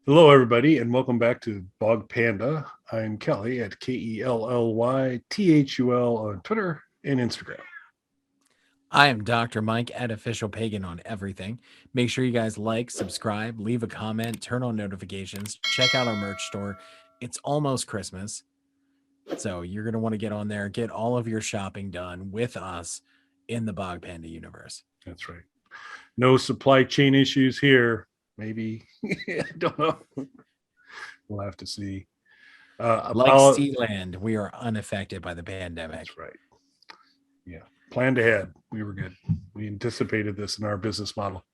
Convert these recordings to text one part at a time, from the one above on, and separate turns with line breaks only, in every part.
Hello, everybody, and welcome back to Bog Panda. I'm Kelly at KELLYTHUL on Twitter and Instagram.
I am Dr. Mike at Official Pagan on everything. Make sure you guys like, subscribe, leave a comment, turn on notifications, check out our merch store. It's almost Christmas. So you're going to want to get on there, get all of your shopping done with us in the Bog Panda universe.
That's right. No supply chain issues here. Maybe. I don't know. We'll have to see.
Like Sealand, we are unaffected by the pandemic.
That's right. Yeah. Planned ahead. We were good. We anticipated this in our business model.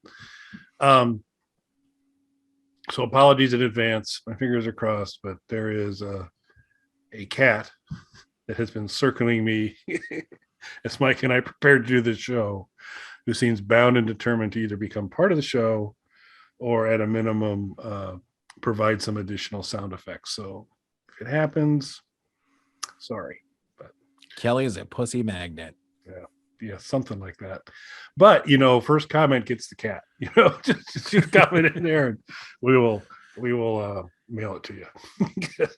So apologies in advance. My fingers are crossed, but there is a cat that has been circling me as Mike and I prepared to do this show, who seems bound and determined to either become part of the show or at a minimum provide some additional sound effects. So if it happens, sorry. But
Kelly is a pussy magnet.
yeah, something like that. But first comment gets the cat. Just comment in there, and we will mail it to you. Because,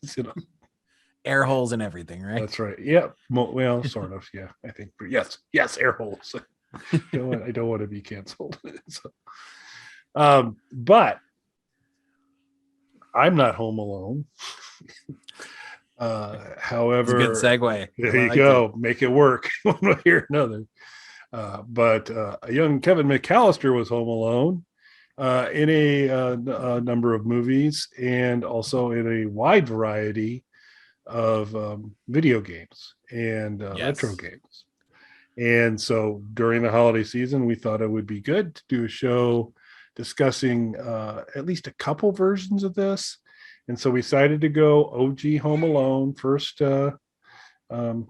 Air holes and everything, right?
That's right. Yeah. Well, sort of. Yeah, I think. Yes. Air holes. I don't want to be canceled. But I'm not home alone. However,
it's a good segue.
There you go. Make it work one way or another. But a young Kevin McAllister was home alone in a number of movies and also in a wide variety of video games and retro games. And so during the holiday season, we thought it would be good to do a show discussing at least a couple versions of this. And so we decided to go OG Home Alone first show or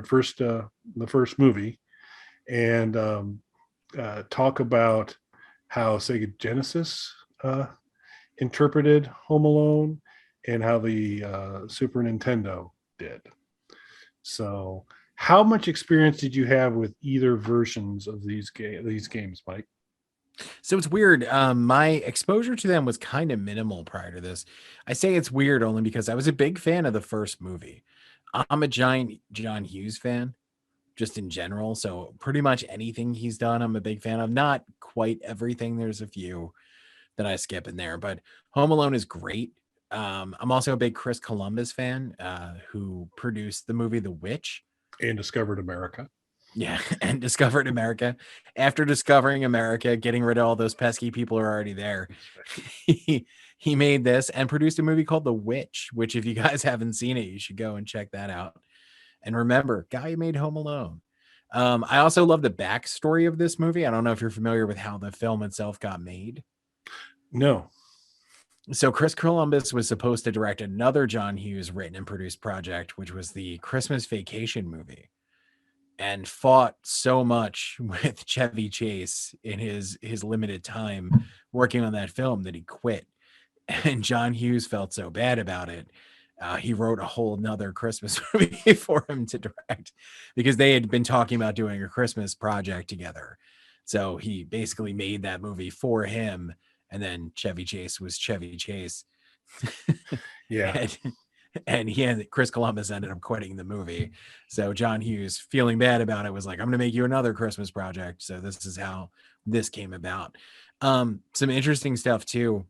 the first movie, and talk about how Sega Genesis interpreted Home Alone and how the Super Nintendo did. So how much experience did you have with either versions of these games, Mike?
So it's weird. My exposure to them was kind of minimal prior to this. I say it's weird only because I was a big fan of the first movie. I'm a giant John Hughes fan, just in general. So pretty much anything he's done, I'm a big fan of. Not quite everything. There's a few that I skip in there, but Home Alone is great. I'm also a big Chris Columbus fan, who produced the movie The Witch
and discovered America.
Yeah, and discovered America. After discovering America, getting rid of all those pesky people who are already there, he made this and produced a movie called The Witch, which if you guys haven't seen it, you should go and check that out. And remember, guy who made Home Alone. I also love the backstory of this movie. I don't know if you're familiar with how the film itself got made.
No.
So Chris Columbus was supposed to direct another John Hughes written and produced project, which was the Christmas Vacation movie, and fought so much with Chevy Chase in his limited time working on that film that he quit. And John Hughes felt so bad about it. He wrote a whole nother Christmas movie for him to direct because they had been talking about doing a Christmas project together. So he basically made that movie for him. And then Chevy Chase was Chevy Chase.
Yeah.
and Chris Columbus ended up quitting the movie. So John Hughes, feeling bad about it, was like, I'm going to make you another Christmas project. So this is how this came about. Some interesting stuff too.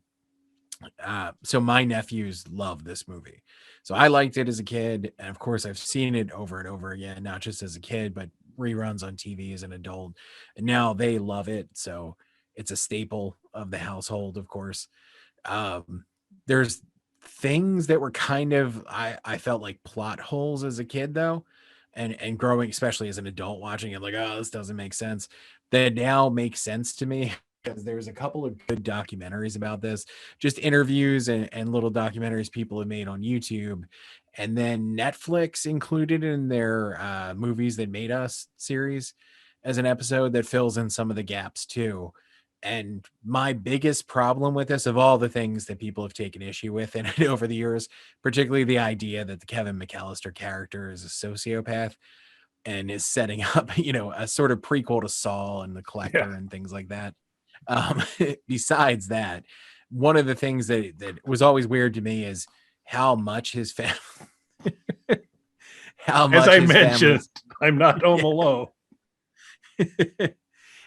So my nephews love this movie. So I liked it as a kid. And of course I've seen it over and over again, not just as a kid, but reruns on TV as an adult. And now they love it. So it's a staple of the household, of course. There's things that were kind of I felt like plot holes as a kid though, and growing, especially as an adult, watching it like, oh, this doesn't make sense, that now makes sense to me because there's a couple of good documentaries about this, just interviews and little documentaries people have made on YouTube, and then Netflix included in their movies that made us series as an episode that fills in some of the gaps too. And my biggest problem with this, of all the things that people have taken issue with in it over the years, particularly the idea that the Kevin McAllister character is a sociopath and is setting up, a sort of prequel to Saul and the Collector and things like that. Besides that, one of the things that was always weird to me is how much his family, how
As
much
I
his
mentioned,
family's,
I'm not home alone.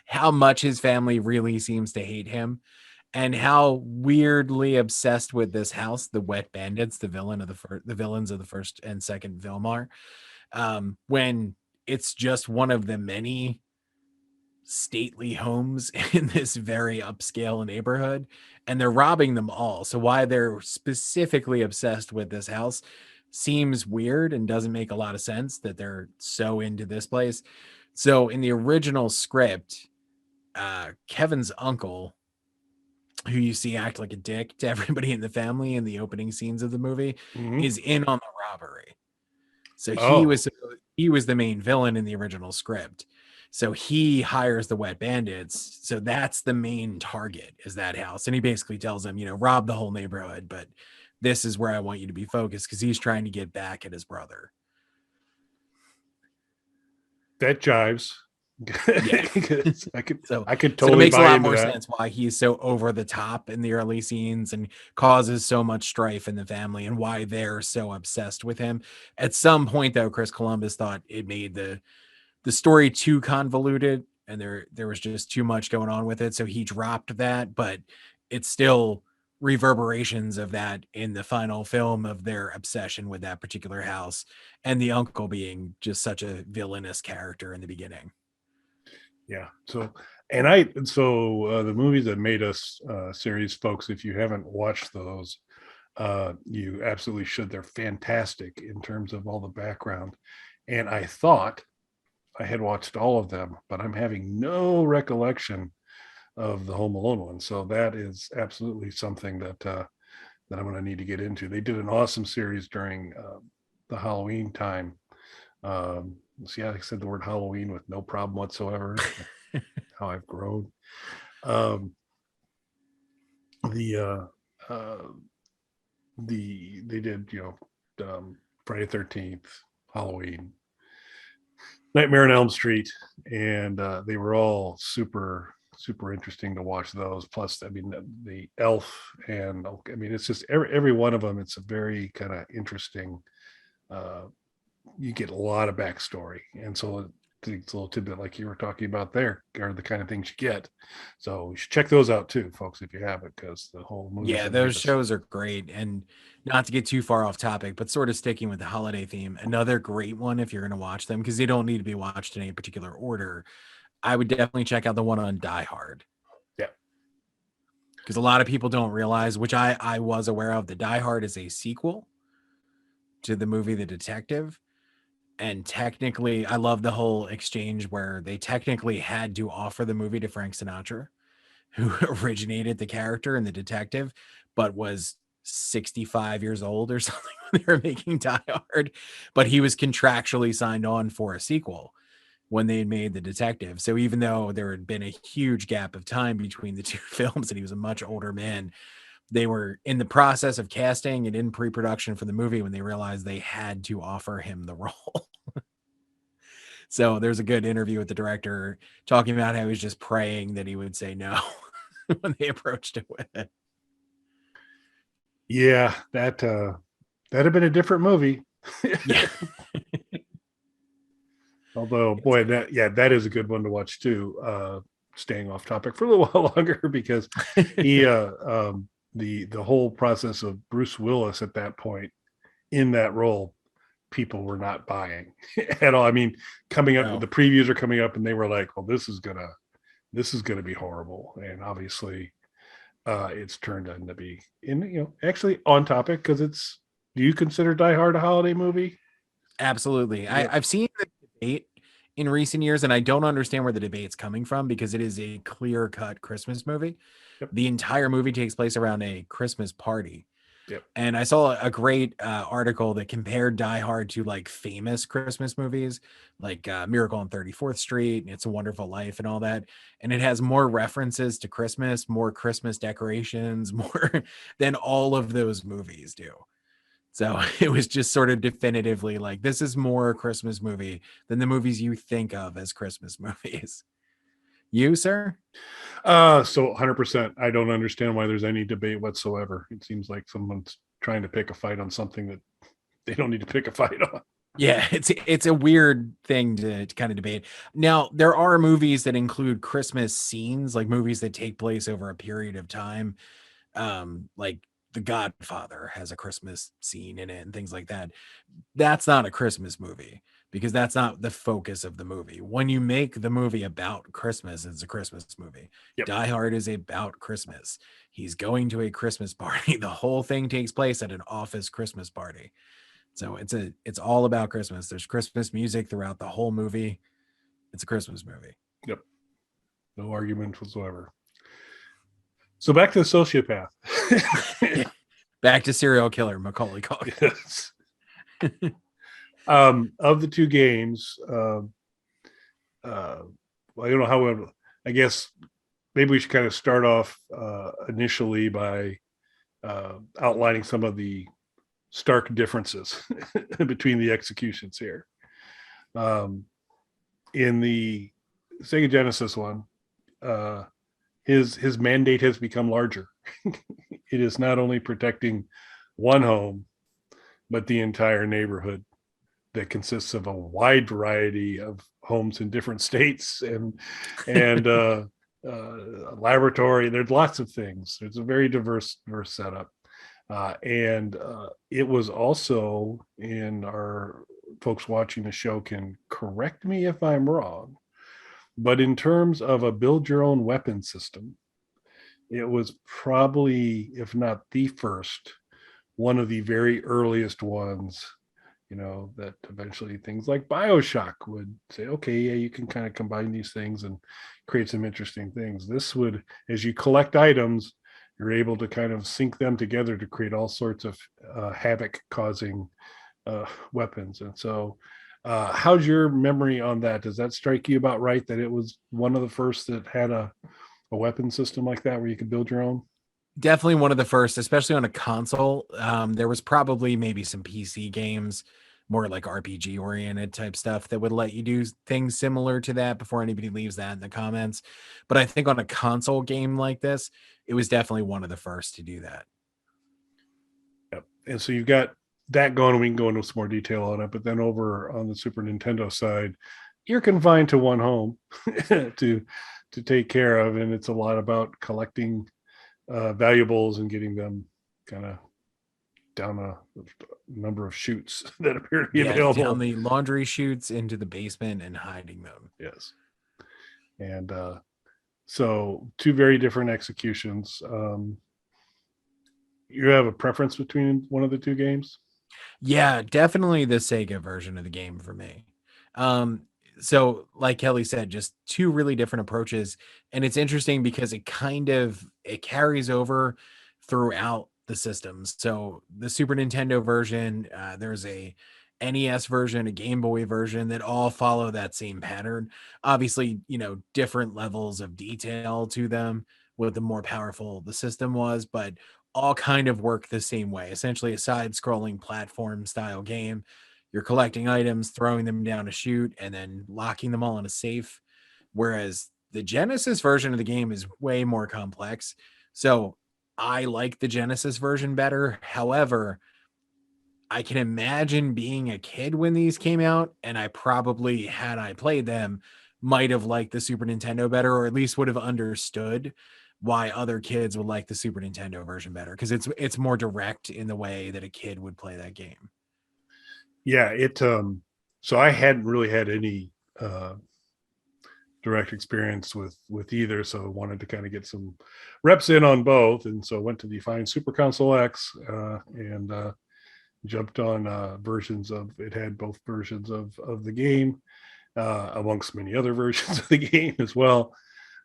how much his family really seems to hate him, and how weirdly obsessed with this house the Wet Bandits, the villains of the first and second film are, when it's just one of the many stately homes in this very upscale neighborhood, and they're robbing them all. So why they're specifically obsessed with this house seems weird and doesn't make a lot of sense that they're so into this place. So in the original script, Kevin's uncle, who you see act like a dick to everybody in the family in the opening scenes of the movie,
Mhm.
is in on the robbery. So
Oh,
he was the main villain in the original script. So he hires the Wet Bandits. So that's the main target, is that house. And he basically tells them, rob the whole neighborhood, but this is where I want you to be focused, because he's trying to get back at his brother.
that jives.
Yeah.
I could
So it
totally
makes a
buy
lot
into
more
that.
sense why he's so over the top in the early scenes and causes so much strife in the family, and why they're so obsessed with him. At some point, though, Chris Columbus thought it made the story too convoluted, and there was just too much going on with it, so he dropped that. But it's still reverberations of that in the final film, of their obsession with that particular house, and the uncle being just such a villainous character in the beginning.
Yeah. So, the movies that made us series, folks, if you haven't watched those, you absolutely should. They're fantastic in terms of all the background. And I thought I had watched all of them, but I'm having no recollection of the Home Alone one. So that is absolutely something that I'm going to need to get into. They did an awesome series during the Halloween time. See, I said the word Halloween with no problem whatsoever. How I've grown. Um, the they did Friday 13th, Halloween, Nightmare on Elm Street, and they were all super interesting to watch those. Plus, I mean, the Elf, and I mean, it's just every one of them. It's a very kind of interesting. Uh, you get a lot of backstory, and so it's a little tidbit like you were talking about there are the kind of things you get. So you should check those out too, folks, if you haven't, because the whole movies
Yeah,
that made
those
us.
shows are great. And not to get too far off topic, but sort of sticking with the holiday theme, another great one if you're going to watch them, because they don't need to be watched in any particular order. I would definitely check out the one on Die Hard,
Yeah.
because a lot of people don't realize, which I was aware of, that Die Hard is a sequel to the movie The Detective. And technically, I love the whole exchange where they technically had to offer the movie to Frank Sinatra, who originated the character in The Detective, but was 65 years old or something when they were making Die Hard. But he was contractually signed on for a sequel when they made The Detective. So even though there had been a huge gap of time between the two films and he was a much older man, they were in the process of casting and in pre-production for the movie when they realized they had to offer him the role. So there's a good interview with the director talking about how he was just praying that he would say no when they approached him with it.
Yeah, that'd have been a different movie.
Yeah.
Although, boy, that is a good one to watch too. Staying off topic for a little while longer, because he the whole process of Bruce Willis at that point in that role, people were not buying at all. I mean, coming up,
No.
the previews are coming up, and they were like, "Well, this is gonna be horrible," and obviously, it's turned out to be actually on topic, because it's. Do you consider Die Hard a holiday movie?
Absolutely.
Yep.
I've seen the debate in recent years, and I don't understand where the debate's coming from, because it is a clear-cut Christmas movie.
Yep.
The entire movie takes place around a Christmas party.
Yep.
And I saw a great article that compared Die Hard to like famous Christmas movies, like Miracle on 34th Street, and It's a Wonderful Life, and all that. And it has more references to Christmas, more Christmas decorations, more than all of those movies do. So it was just sort of definitively like, this is more a Christmas movie than the movies you think of as Christmas movies. You, sir?
So 100%. I don't understand why there's any debate whatsoever. It seems like someone's trying to pick a fight on something that they don't need to pick a fight on.
Yeah, it's a weird thing to kind of debate. Now, there are movies that include Christmas scenes, like movies that take place over a period of time. Like The Godfather has a Christmas scene in it and things like that. That's not a Christmas movie because that's not the focus of the movie. When you make the movie about Christmas, it's a Christmas movie.
Yep.
Die Hard is about Christmas. He's going to a Christmas party. The whole thing takes place at an office Christmas party. So it's all about Christmas. There's Christmas music throughout the whole movie. It's a Christmas movie.
Yep. No argument whatsoever. So back to the sociopath.
Back to serial killer Macaulay Culkin.
Yes. Of the two games, well, I don't know how. I guess maybe we should kind of start off initially by outlining some of the stark differences between the executions here. In the Sega Genesis one, his mandate has become larger. It is not only protecting one home, but the entire neighborhood that consists of a wide variety of homes in different states and a laboratory. There's lots of things. It's a very diverse setup. And it was also, in our folks watching the show can correct me if I'm wrong, but in terms of a build your own weapon system, it was probably, if not the first, one of the very earliest ones, that eventually things like BioShock would say, okay, yeah, you can kind of combine these things and create some interesting things. This would, as you collect items, you're able to kind of sync them together to create all sorts of havoc causing weapons. And so how's your memory on that? Does that strike you about right, that it was one of the first that had a weapon system like that where you could build your own?
Definitely one of the first, especially on a console. There was probably maybe some PC games, more like RPG oriented type stuff that would let you do things similar to that before anybody leaves that in the comments. But I think on a console game like this, it was definitely one of the first to do that.
Yep. And so you've got that going, and we can go into some more detail on it. But then over on the Super Nintendo side, you're confined to one home to take care of, and it's a lot about collecting valuables and getting them kind of down a number of chutes that appear to be available.
Down the laundry chutes into the basement and hiding them.
Yes. And so two very different executions. You have a preference between one of the two games?
Yeah, definitely the Sega version of the game for me. So like Kelly said, just two really different approaches. And it's interesting because it carries over throughout the systems. So the Super Nintendo version, there's a NES version, a Game Boy version that all follow that same pattern. Obviously, different levels of detail to them with the more powerful the system was, but all kind of work the same way. Essentially a side-scrolling platform style game. You're collecting items, throwing them down a chute, and then locking them all in a safe. Whereas the Genesis version of the game is way more complex. So I like the Genesis version better. However, I can imagine being a kid when these came out, and I probably, had I played them, might have liked the Super Nintendo better, or at least would have understood why other kids would like the Super Nintendo version better, because it's more direct in the way that a kid would play that game.
Yeah, so I hadn't really had any direct experience with either, so I wanted to kind of get some reps in on both, and so went to the fine Super Console X and jumped on versions of it. Had both versions of the game, amongst many other versions of the game as well.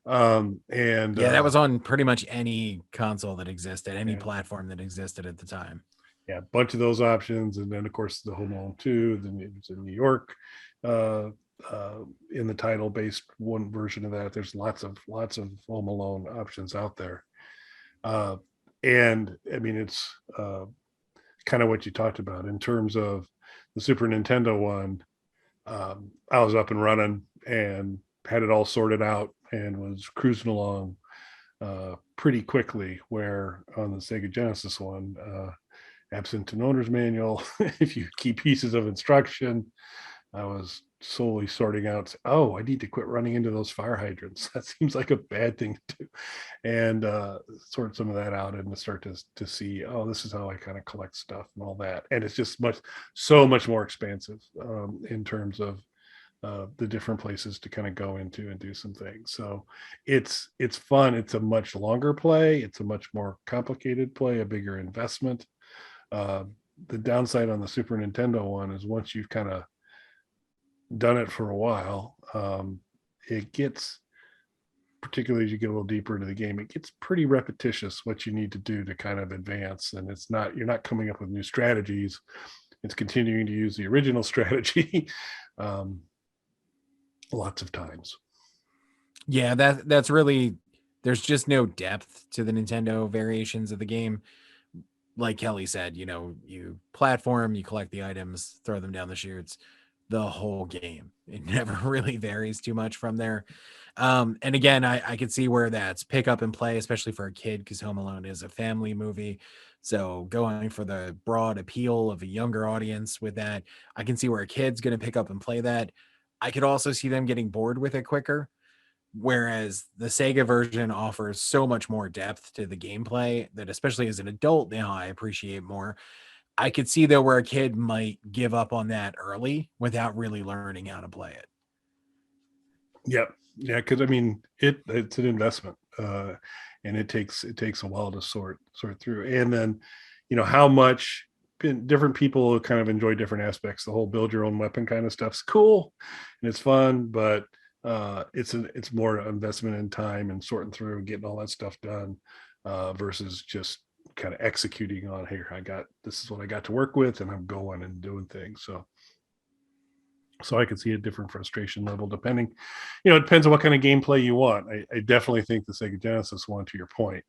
And
that was on pretty much any console that existed, any platform that existed at the time.
Yeah, a bunch of those options, and then of course the Home Alone 2. Then it was in New York, in the title-based one version of that. There's lots of Home Alone options out there, and I mean it's kind of what you talked about in terms of the Super Nintendo one. I was up and running and had it all sorted out, and was cruising along pretty quickly. Where on the Sega Genesis one, absent an owner's manual, if you keep pieces of instruction, I was slowly sorting out, oh, I need to quit running into those fire hydrants. That seems like a bad thing to do. And sort some of that out and to start to see, oh, this is how I kind of collect stuff and all that. And it's just so much more expansive in terms of the different places to kind of go into and do some things. So it's fun. It's a much longer play. It's a much more complicated play, a bigger investment. Uh, the downside on the Super Nintendo one is once you've kind of done it for a while, it gets, particularly as you get a little deeper into the game, it gets pretty repetitious what you need to do to kind of advance. And you're not coming up with new strategies. It's continuing to use the original strategy lots of times.
Yeah, that's really, there's just no depth to the Nintendo variations of the game. Like Kelly said, you platform, you collect the items, throw them down the chutes, the whole game. It never really varies too much from there. And again, I could see where that's pick up and play, especially for a kid, because Home Alone is a family movie. So going for the broad appeal of a younger audience with that, I can see where a kid's going to pick up and play that. I could also see them getting bored with it quicker. Whereas the Sega version offers so much more depth to the gameplay that, especially as an adult now, I appreciate more. I could see though where a kid might give up on that early without really learning how to play it.
Yep. Yeah, because I mean it's an investment, and it takes a while to sort through. And then, how much different people kind of enjoy different aspects. The whole build your own weapon kind of stuff's cool and it's fun, but it's more investment in time and sorting through and getting all that stuff done versus just kind of executing on, here, this is what I got to work with and I'm going and doing things. So I could see a different frustration level depending, it depends on what kind of gameplay you want. I definitely think the Sega Genesis one, to your point,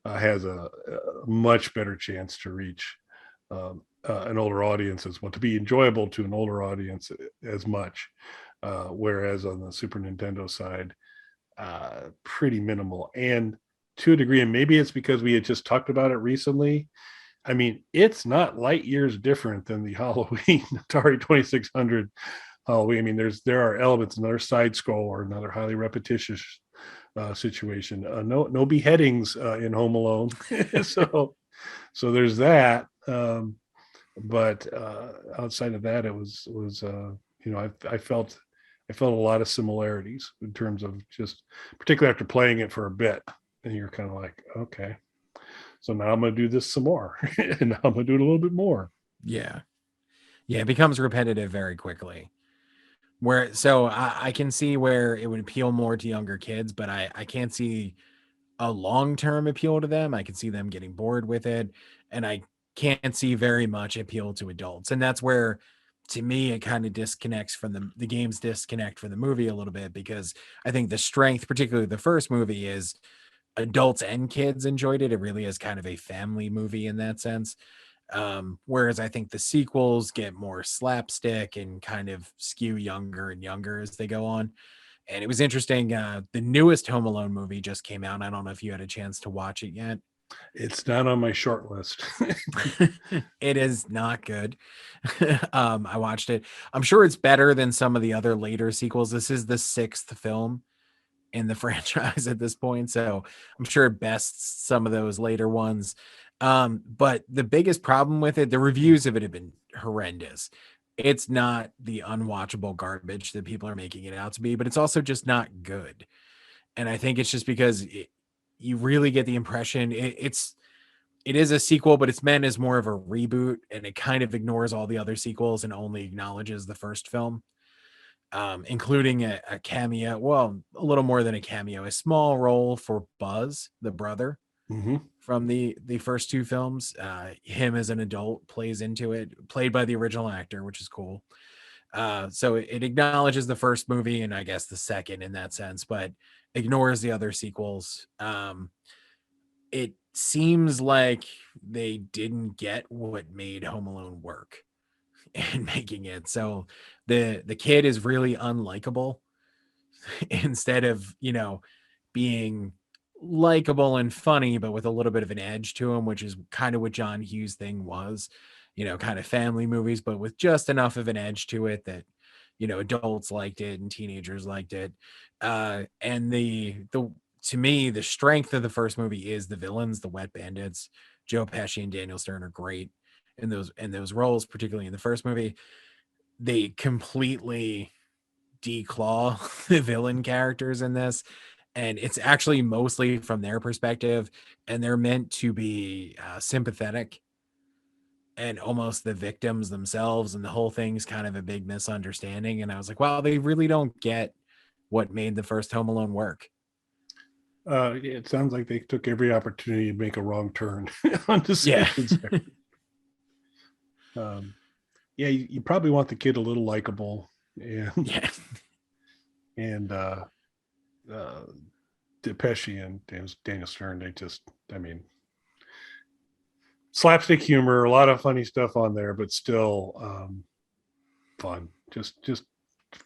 has a much better chance to reach an older audience, as well, to be enjoyable to an older audience as much. Whereas on the Super Nintendo side, pretty minimal. And to a degree, and maybe it's because we had just talked about it recently, I mean, it's not light years different than the Halloween Atari 2600 Halloween. I mean, there are elements, another side scroll or another highly repetitious situation. No beheadings in Home Alone, so there's that. But outside of that, it was I felt a lot of similarities in terms of just, particularly after playing it for a bit, and you're kind of like, okay, so now I'm going to do this some more, and now I'm going to do it a little bit more.
Yeah, it becomes repetitive very quickly. I can see where it would appeal more to younger kids, but I can't see a long-term appeal to them. I can see them getting bored with it, and I can't see very much appeal to adults. And that's where, to me, it kind of disconnects from the game's disconnect from the movie a little bit, because I think the strength, particularly the first movie, is adults and kids enjoyed it. It really is kind of a family movie in that sense. Whereas I think the sequels get more slapstick and kind of skew younger and younger as they go on. And it was interesting. The newest Home Alone movie just came out. I don't know if you had a chance to watch it yet.
It's not on my short list.
It is not good. I watched it. I'm sure it's better than some of the other later sequels. This is the sixth film in the franchise at this point, so I'm sure it bests some of those later ones. But the biggest problem with it, the reviews of it have been horrendous. It's not the unwatchable garbage that people are making it out to be, but it's also just not good. And I think it's just because you really get the impression it is a sequel, but it's meant as more of a reboot, and it kind of ignores all the other sequels and only acknowledges the first film, including a cameo. Well, a little more than a cameo, a small role for Buzz, the brother.
Mm-hmm.
From the first two films. Him as an adult plays into it, played by the original actor, which is cool. So it acknowledges the first movie and I guess the second in that sense, but ignores the other sequels. It seems like they didn't get what made Home Alone work in making it. So the kid is really unlikable. instead of, being likable and funny, but with a little bit of an edge to him, which is kind of what John Hughes' thing was, kind of family movies, but with just enough of an edge to it that, adults liked it and teenagers liked it. And the to me, the strength of the first movie is the villains, the Wet Bandits. Joe Pesci and Daniel Stern are great in those roles, particularly in the first movie. They completely declaw the villain characters in this, and it's actually mostly from their perspective, and they're meant to be sympathetic and almost the victims themselves, and the whole thing's kind of a big misunderstanding. And I was like, wow, they really don't get what made the first Home Alone work.
It sounds like they took every opportunity to make a wrong turn on decisions. Yeah, you probably want the kid a little likable, and and Pesci and Daniel Stern, they just, I mean, slapstick humor, a lot of funny stuff on there, but still fun, just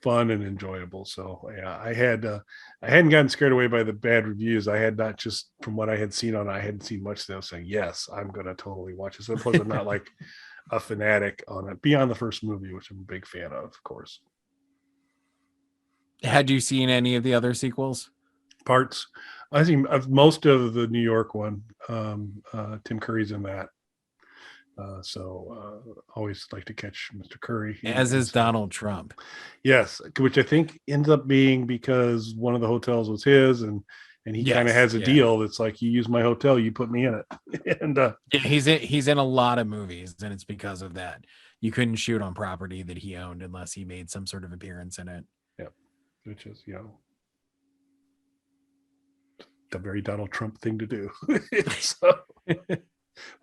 fun and enjoyable. So yeah, I hadn't gotten scared away by the bad reviews. I had not, just from what I had seen on, I hadn't seen much stuff saying, yes, I'm going to totally watch this. And plus, I'm not like a fanatic on it beyond the first movie, which I'm a big fan of course.
Had you seen any of the other sequels?
Parts. I think most of the New York one. Tim Curry's in that. Always like to catch Mr. Curry.
As is Donald Trump.
Yes, which I think ends up being because one of the hotels was his, and he kind of has a deal that's like, you use my hotel, you put me in it. And
he's in a lot of movies, and it's because of that. You couldn't shoot on property that he owned unless he made some sort of appearance in it.
Yep, which is, the very Donald Trump thing to do. So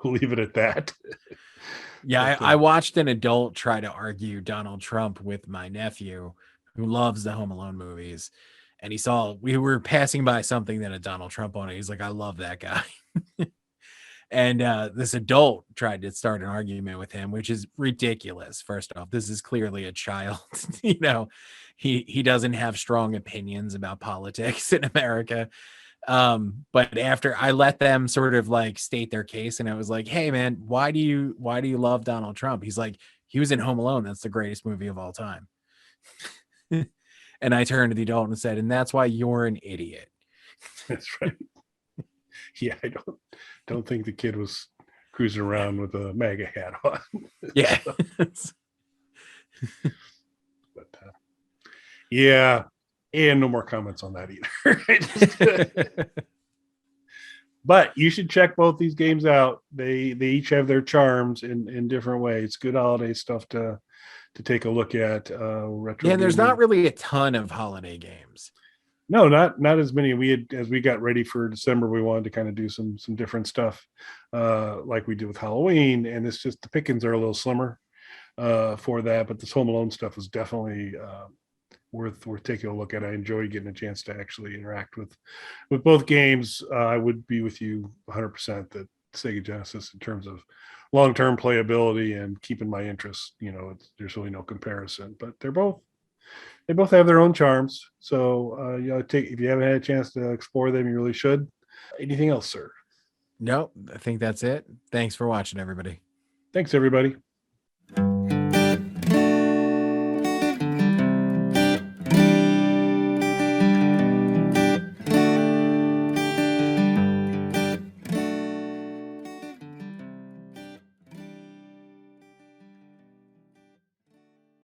we'll leave it at that.
Yeah, I watched an adult try to argue Donald Trump with my nephew, who loves the Home Alone movies. And we were passing by something that had Donald Trump on it. He's like, I love that guy. And this adult tried to start an argument with him, which is ridiculous. First off, this is clearly a child. He doesn't have strong opinions about politics in America. But after I let them sort of like state their case, and I was like, hey man, why do you love Donald Trump? He's like, he was in Home Alone. That's the greatest movie of all time. And I turned to the adult and said, and that's why you're an idiot.
That's right. Yeah, I don't think the kid was cruising around with a MAGA hat on.
Yeah.
But yeah, and no more comments on that either. But you should check both these games out. They each have their charms in different ways. Good holiday stuff to take a look at. Retro.
Yeah, and there's not really a ton of holiday games.
No, not as many. As we got ready for December, we wanted to kind of do some different stuff, like we did with Halloween, and it's just the pickings are a little slimmer for that. But this Home Alone stuff is definitely worth taking a look at. I enjoy getting a chance to actually interact with both games. I would be with you 100% that Sega Genesis, in terms of long-term playability and keeping my interest, there's really no comparison. But they both have their own charms. So if you haven't had a chance to explore them, you really should. Anything else, sir?
No, I think that's it. Thanks for watching, everybody.
Thanks, everybody.